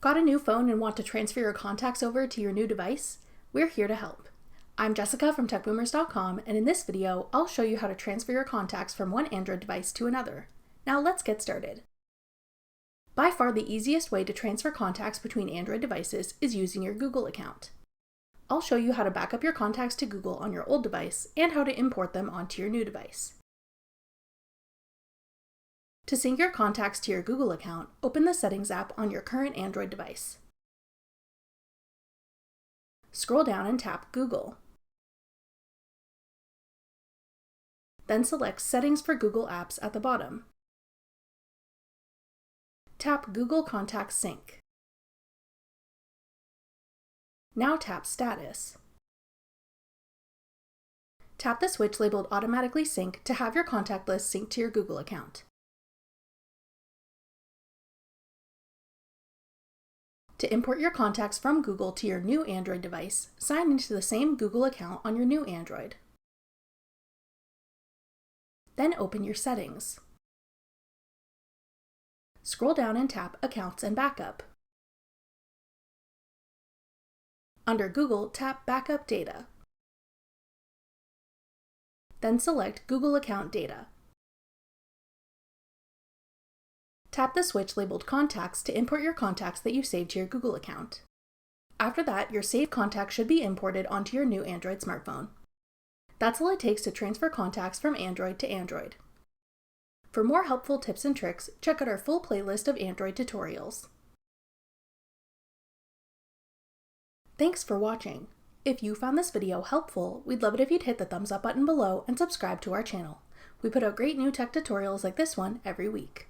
Got a new phone and want to transfer your contacts over to your new device? We're here to help. I'm Jessica from TechBoomers.com, and in this video, I'll show you how to transfer your contacts from one Android device to another. Now let's get started. By far the easiest way to transfer contacts between Android devices is using your Google account. I'll show you how to back up your contacts to Google on your old device and how to import them onto your new device. To sync your contacts to your Google account, open the Settings app on your current Android device. Scroll down and tap Google. Then select Settings for Google Apps at the bottom. Tap Google Contacts Sync. Now tap Status. Tap the switch labeled Automatically Sync to have your contact list synced to your Google account. To import your contacts from Google to your new Android device, sign into the same Google account on your new Android. Then open your settings. Scroll down and tap Accounts and Backup. Under Google, tap Backup Data. Then select Google Account Data. Tap the switch labeled Contacts to import your contacts that you saved to your Google account. After that, your saved contacts should be imported onto your new Android smartphone. That's all it takes to transfer contacts from Android to Android. For more helpful tips and tricks, check out our full playlist of Android tutorials. Thanks for watching. If you found this video helpful, we'd love it if you'd hit the thumbs up button below and subscribe to our channel. We put out great new tech tutorials like this one every week.